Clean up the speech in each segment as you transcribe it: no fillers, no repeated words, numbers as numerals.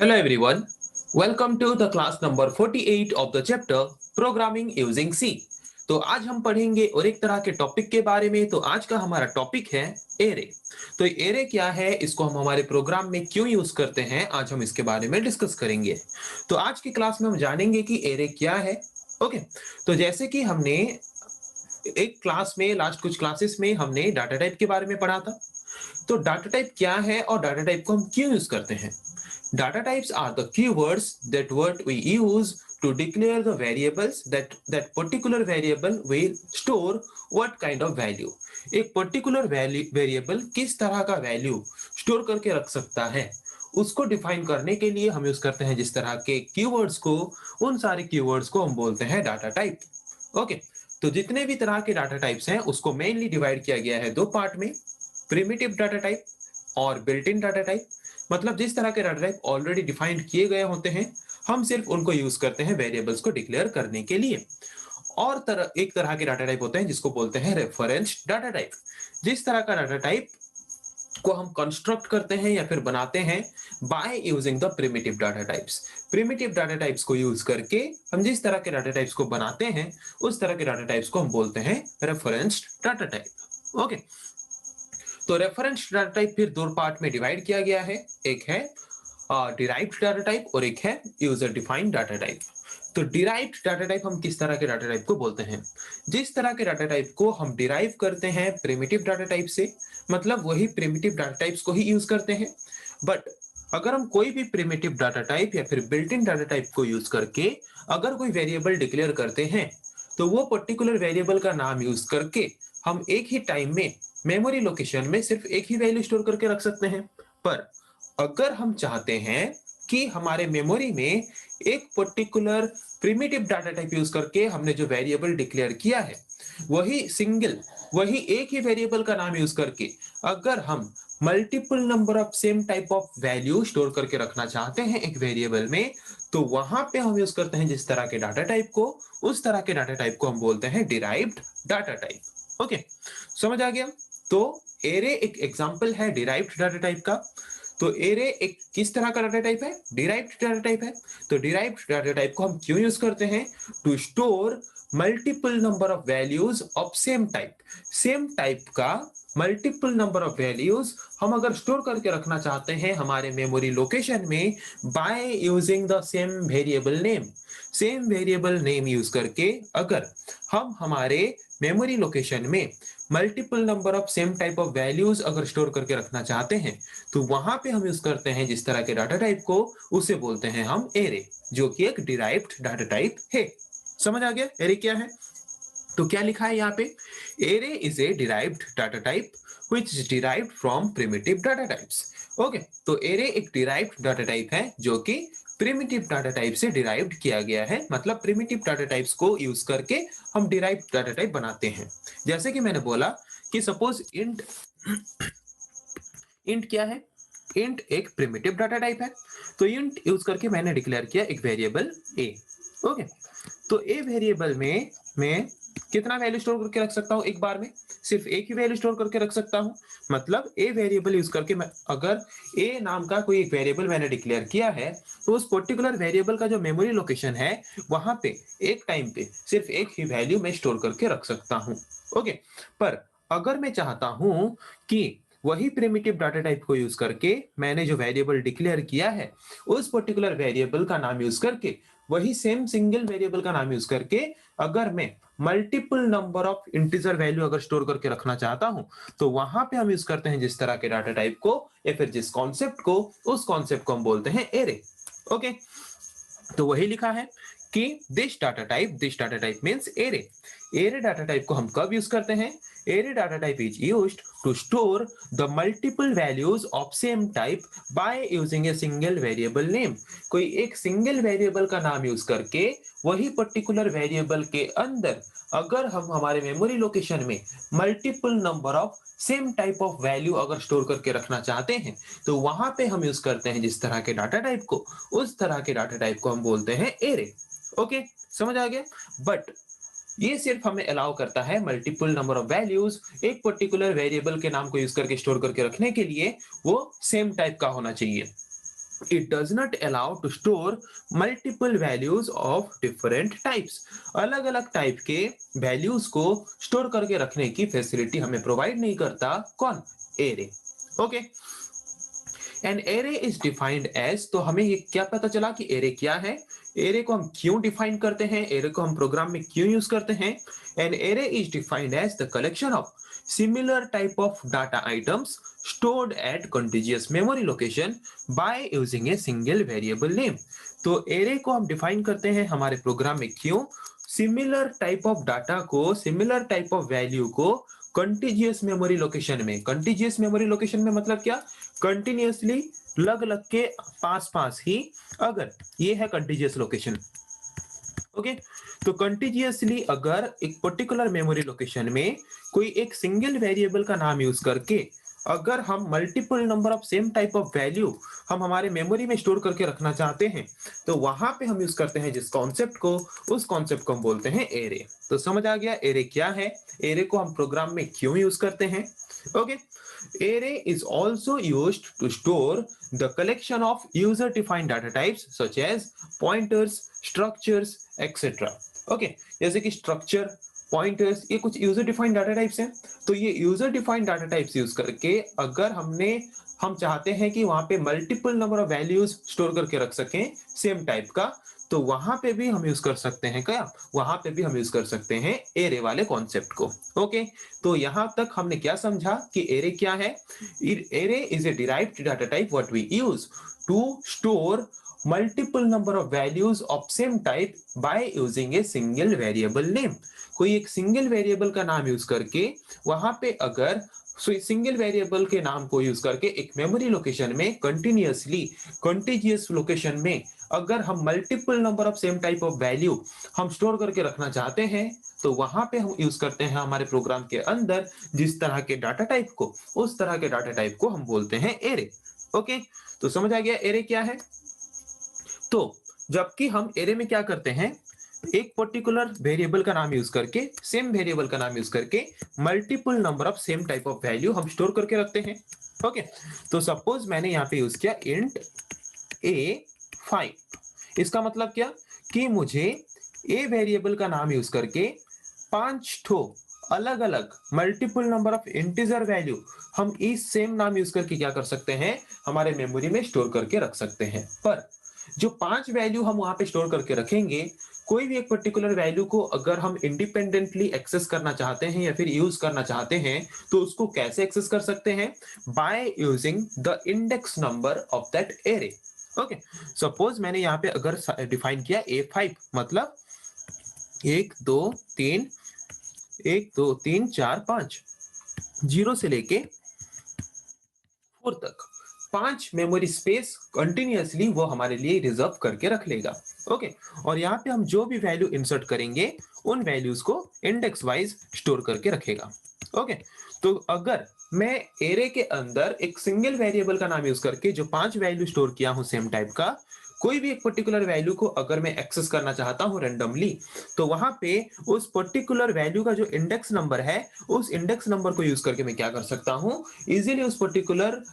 Hello everyone, welcome to the class number 48 of the chapter Programming using C। तो आज हम पढ़ेंगे और एक तरह के टॉपिक के बारे में। तो आज का हमारा टॉपिक है एरे। तो एरे क्या है, इसको हम हमारे प्रोग्राम में क्यों यूज करते हैं, आज हम इसके बारे में डिस्कस करेंगे। तो आज की क्लास में हम जानेंगे कि एरे क्या है। ओके, तो जैसे कि हमने एक क्लास में लास्ट कुछ क्लासेस में हमने डाटा टाइप के बारे में पढ़ा था। तो डाटा टाइप क्या है और डाटा टाइप को हम क्यों यूज करते हैं। Data types are the keywords that what we use to declare the variables that particular variable will store what kind of value। एक particular variable किस तरह का value store करके रख सकता है, उसको डिफाइन करने के लिए हम यूज करते हैं जिस तरह के keywords को, उन सारे keywords को हम बोलते हैं डाटा टाइप। ओके, तो जितने भी तरह के डाटा टाइप्स हैं उसको मेनली डिवाइड किया गया है दो पार्ट में, प्रिमिटिव डाटा टाइप और बिल्ट इन डाटा टाइप। मतलब जिस तरह के डाटा टाइप ऑलरेडी डिफाइंड किए गए होते हैं, हम सिर्फ उनको यूज करते हैं वेरिएबल्स को डिक्लेयर करने के लिए। और एक तरह के डाटा टाइप होते हैं जिसको बोलते हैं रेफरेंस डाटा टाइप। जिस तरह का डाटा टाइप को हम कंस्ट्रक्ट करते हैं या फिर बनाते हैं bye using the primitive data types. Primitive data types को यूज करके हम जिस तरह के डाटा टाइप्स को बनाते हैं, उस तरह के डाटा टाइप्स को हम बोलते हैं रेफरेंस डाटा टाइप। ओके, तो रेफरेंस डाटा टाइप फिर दो पार्ट में डिवाइड किया गया है, एक है डिराइव्ड डाटा टाइप और एक है यूजर डिफाइंड डाटा टाइप। तो डिराइव्ड डाटा टाइप हम किस तरह के डाटा टाइप को बोलते हैं, जिस तरह के डाटा टाइप को हम डिराइव करते हैं प्रिमिटिव डाटा टाइप से, मतलब वही प्रिमिटिव डाटा टाइप्स को ही यूज करते हैं। बट अगर हम कोई भी प्रिमिटिव डाटा टाइप या फिर बिल्ट इन डाटा टाइप को यूज करके अगर कोई वेरिएबल डिक्लेयर करते हैं, तो वो पर्टिकुलर वेरिएबल का नाम यूज करके हम एक ही टाइम में मेमोरी लोकेशन में सिर्फ एक ही वैल्यू स्टोर करके रख सकते हैं। पर अगर हम चाहते हैं कि हमारे मेमोरी में एक particular primitive data type use करके हमने जो वेरिएबल डिक्लेयर किया है, वही एक ही वेरिएबल का नाम यूज करके अगर हम multiple number of same type of value store करके रखना चाहते हैं एक वेरिएबल में, तो वहां पे हम यूज करते हैं जिस तरह के डाटा टाइप को, उस तरह के डाटा टाइप को हम बोलते हैं डिराइव्ड डाटा टाइप। ओके, समझ आ गया। तो एरे एक एग्जांपल है डिराइव्ड डाटा टाइप का। तो एरे एक किस तरह का डाटा टाइप है, डिराइव्ड डाटा टाइप है। तो डिराइव्ड डाटा टाइप को हम क्यों यूज करते हैं, to store multiple number of values of same type. Same type का मल्टीपल नंबर ऑफ वैल्यूज हम अगर स्टोर करके रखना चाहते हैं हमारे मेमोरी लोकेशन में by using the same variable name. Same variable name use करके अगर हम हमारे मेमोरी लोकेशन में multiple number of same type of values अगर स्टोर करके रखना चाहते हैं, तो वहां पे हम यूज करते हैं जिस तरह के डाटा टाइप को, उसे बोलते हैं हम एरे, जो कि एक डिराइव्ड डाटा टाइप है। समझ आ गया एरे क्या है। तो क्या लिखा है यहाँ पे, array is a derived data type which is derived from primitive data types. Okay, तो एरे एक डिराइव्ड डाटा टाइप है जो कि प्रिमिटिव डाटा टाइप से डिराइव्ड किया गया है। मतलब प्रिमिटिव डाटा टाइप्स को यूज करके हम डिराइव्ड डाटा टाइप बनाते हैं। जैसे कि मैंने बोला कि सपोज इंट इंट क्या है, इंट एक प्रिमिटिव डाटा टाइप है। तो इंट यूज करके मैंने डिक्लेयर किया एक वेरिएबल ए। ओके, तो ए वेरिएबल में मैं कितना वैल्यू स्टोर करके रख सकता हूं, एक बार में सिर्फ एक ही वैल्यू स्टोर करके रख सकता हूं। मतलब ए वेरिएबल यूज करके मैं अगर ए नाम का कोई एक वेरिएबल मैंने डिक्लेयर किया है, तो उस पर्टिकुलर वेरिएबल का जो मेमोरी लोकेशन है वहां पे एक टाइम पे सिर्फ एक ही वैल्यू मैं स्टोर करके रख सकता हूं। ओके, पर अगर मैं चाहता हूं कि वही प्रिमिटिव डाटा टाइप को यूज करके मैंने जो वेरिएबल डिक्लेयर किया है, उस पर्टिकुलर वेरिएबल का नाम यूज करके, वही सेम सिंगल वेरिएबल का नाम यूज करके अगर मैं multiple number of integer value अगर स्टोर करके रखना चाहता हूं, तो वहां पे हम यूज करते हैं जिस तरह के डाटा टाइप को या फिर जिस कॉन्सेप्ट को, उस कॉन्सेप्ट को हम बोलते हैं एरे। ओके, तो वही लिखा है कि this data type means array. Array data type को हम कब यूज करते हैं, array data type is used to store the multiple values of same type by using a single variable name. कोई एक सिंगल वेरिएबल का नाम यूज करके वही पर्टिकुलर वेरिएबल के अंदर अगर हम हमारे मेमोरी लोकेशन में multiple number of same type of value अगर स्टोर करके रखना चाहते हैं, तो वहां पे हम यूज करते हैं जिस तरह के डाटा टाइप को, उस तरह के डाटा टाइप को हम बोलते हैं एरे। ओके, समझ आ गया। बट ये सिर्फ हमें अलाउ करता है मल्टीपल नंबर ऑफ वैल्यूज एक पर्टिकुलर वेरिएबल के नाम को यूज करके स्टोर करके रखने के लिए, वो सेम टाइप का होना चाहिए। It does not allow to store multiple values of different types. अलग अलग टाइप के वैल्यूज को स्टोर करके रखने की फैसिलिटी हमें प्रोवाइड नहीं करता कौन? Array. Okay, an array is defined as, तो हमें ये क्या पता चला कि एरे क्या है, एरे को हम क्यों डिफाइन करते हैं, एरे को हम प्रोग्राम में क्यों यूज करते हैं। An array is defined as the collection of similar type of data items stored at contiguous memory location by using a single variable name। तो एरे को हम डिफाइन करते हैं हमारे प्रोग्राम में क्यों, सिमिलर टाइप ऑफ डाटा को, similar type of value को कंटिजियस मेमोरी लोकेशन में, कंटिजियस मेमोरी लोकेशन में मतलब क्या, कंटिन्यूअसली लग लग के पास पास ही, अगर ये है कंटिजियस लोकेशन। ओके, तो कंटिजियसली अगर एक पर्टिकुलर मेमोरी लोकेशन में कोई एक सिंगल वेरिएबल का नाम यूज करके अगर हम multiple number of same type of value हम हमारे मेमोरी में स्टोर करके रखना चाहते हैं, तो वहां पे हम यूज करते हैं जिस कॉन्सेप्ट को, उस कॉन्सेप्ट को हम बोलते हैं एरे। तो समझ आ गया एरे क्या है, एरे को हम प्रोग्राम में क्यों यूज करते हैं। Okay, array is also used to store the collection of user defined data types such as pointers, structures, etc. Okay, जैसे कि स्ट्रक्चर, पॉइंटर्स, ये कुछ यूजर डिफाइंड डाटा टाइप्स हैं। तो ये user defined data types use करके अगर हम चाहते हैं कि वहां पे multiple number of values store करके रख सकें सेम टाइप का, तो वहां पे भी हम यूज कर सकते हैं क्या, वहां पे भी हम यूज कर सकते हैं एरे वाले कॉन्सेप्ट को। ओके, तो यहां तक हमने क्या समझा कि एरे क्या है। Array is a derived data type what we use to store multiple number of values of same type by using a single variable name। कोई एक सिंगल वेरिएबल का नाम यूज करके वहां पे अगर सिंगल वेरिएबल के नाम को यूज करके एक मेमोरी लोकेशन में कंटिन्यूअसली कंटिजियस लोकेशन में अगर हम multiple number of same type of value हम स्टोर करके रखना चाहते हैं, तो वहां पे हम यूज करते हैं हमारे प्रोग्राम के अंदर जिस तरह के डाटा टाइप को, उस तरह के डाटा टाइप को हम बोलते हैं एरे। ओके, तो समझ आ गया एरे क्या है। तो जबकि हम एरे में क्या करते हैं, एक पर्टिकुलर वेरिएबल का नाम यूज करके, सेम वेरिएबल का नाम यूज करके multiple number of same type of value हम स्टोर करके रखते हैं। ओके, तो सपोज मैंने यहाँ पे यूज किया इंट A5। इसका मतलब क्या कि मुझे ए वेरिएबल का नाम यूज करके 5 ठो अलग अलग multiple number of integer value हम इस सेम नाम यूज करके क्या कर सकते हैं, हमारे मेमोरी में स्टोर करके रख सकते हैं। पर जो 5 वैल्यू हम वहां पे स्टोर करके रखेंगे, कोई भी एक पर्टिकुलर वैल्यू को अगर हम इंडिपेंडेंटली एक्सेस करना चाहते हैं या फिर यूज करना चाहते हैं, तो उसको कैसे एक्सेस कर सकते हैं, bye using the index number of that array. Okay, suppose मैंने यहाँ पे अगर डिफाइन किया A5 मतलब 1 2 3 1 2 3 4 5 0 से लेके 4 तक 5 मेमोरी स्पेस कंटिन्यूअसली वो हमारे लिए रिजर्व करके रख लेगा। ओके, और यहाँ पे हम जो भी वैल्यू इंसर्ट करेंगे उन वैल्यूज को इंडेक्स वाइज स्टोर करके रखेगा। ओके, तो अगर मैं एरे के अंदर एक सिंगल वेरिएबल का नाम यूज करके जो 5 वैल्यू स्टोर किया हूं सेम टाइप का, कोई भी एक पर्टिकुलर वैल्यू को अगर मैं एक्सेस करना चाहता हूं रैंडमली, तो वहां पे उस पर्टिकुलर वैल्यू का जो इंडेक्स नंबर है, उस इंडेक्स नंबर को यूज करके मैं क्या कर सकता हूं, इजीली उस पर्टिकुलर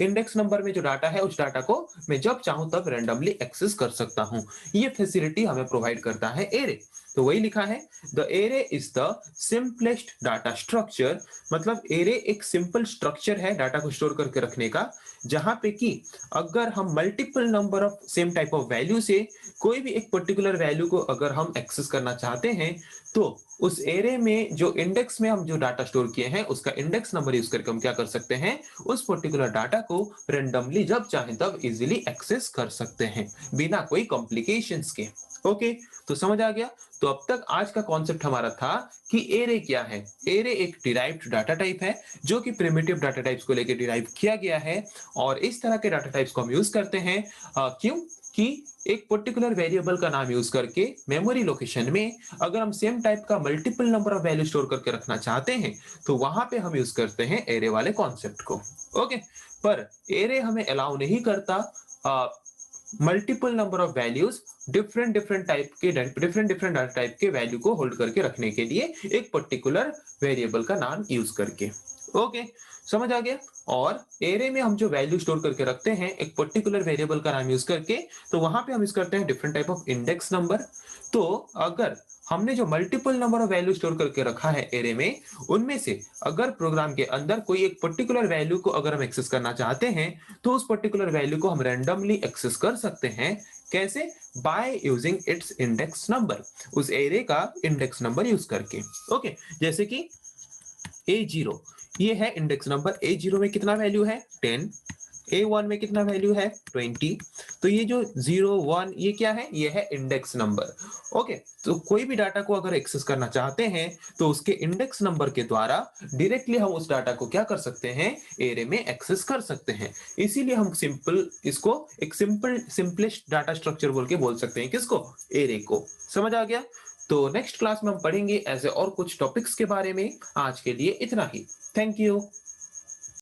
इंडेक्स नंबर में जो डाटा है उस डाटा को मैं जब चाहूं तब रैंडमली एक्सेस कर सकता हूं। ये फैसिलिटी हमें प्रोवाइड करता है एरे। तो वही लिखा है, the array is the simplest data structure, मतलब एरे एक सिंपल स्ट्रक्चर है डाटा को स्टोर करके रखने का, जहां पे कि अगर हम multiple number of same type of value से कोई भी एक पर्टिकुलर वैल्यू को अगर हम एक्सेस करना चाहते हैं, तो उस एरे में जो इंडेक्स में हम जो डाटा स्टोर किए हैं उसका इंडेक्स नंबर यूज करके हम क्या कर सकते हैं, उस पर्टिकुलर डाटा को रैंडमली जब चाहे तब इजीली एक्सेस कर सकते हैं बिना कोई कॉम्प्लिकेशंस के। ओके, तो समझ आ गया। तो अब तक आज का कॉन्सेप्ट हमारा था कि एरे क्या है। एरे एक डिराइव्ड डाटा टाइप है जो कि प्रिमिटिव डाटा टाइप्स को लेकर डिराइव किया गया है, और इस तरह के डाटा टाइप्स को हम यूज करते हैं क्यों कि एक पर्टिकुलर वेरिएबल का नाम यूज करके मेमोरी लोकेशन में अगर हम सेम टाइप का multiple number of value store करके रखना चाहते हैं, तो वहां पे हम यूज करते हैं एरे वाले कॉन्सेप्ट को। ओके, पर एरे हमें अलाउ नहीं करता multiple number of values different different data type के वैल्यू को होल्ड करके रखने के लिए एक पर्टिकुलर वेरिएबल का नाम यूज करके। ओके, समझ आ गया। और एरे में हम जो वैल्यू स्टोर करके रखते हैं एक पर्टिकुलर वेरिएबल का नाम यूज करके, तो वहां पे हम यूज करते हैं different type of index number. तो अगर हमने जो multiple number of value store करके रखा है एरे में, उनमें से अगर प्रोग्राम के अंदर कोई एक पर्टिकुलर वैल्यू को अगर हम एक्सेस करना चाहते हैं, तो उस पर्टिकुलर वैल्यू को हम रैंडमली एक्सेस कर सकते हैं। कैसे? By using its index number, उस एरे का इंडेक्स नंबर यूज करके। ओके, जैसे कि A0 ये है इंडेक्स नंबर। A0 में कितना वैल्यू है? 10। A1 में कितना वैल्यू है? 20। तो ये जो 0 1 ये क्या है? ये है इंडेक्स नंबर। ओके, तो कोई भी डाटा को अगर एक्सेस करना चाहते हैं तो उसके इंडेक्स नंबर के द्वारा डायरेक्टली हम उस डाटा को क्या कर सकते हैं? एरे में एक्सेस कर सकते हैं। इसीलिए हम सिंपल इसको एक सिंपलेस्ट डाटा स्ट्रक्चर बोल के बोल सकते हैं। किसको? एरे को। समझ आ गया? तो नेक्स्ट क्लास में हम पढ़ेंगे ऐसे और कुछ टॉपिक्स के बारे में। आज के लिए इतना ही। Thank you.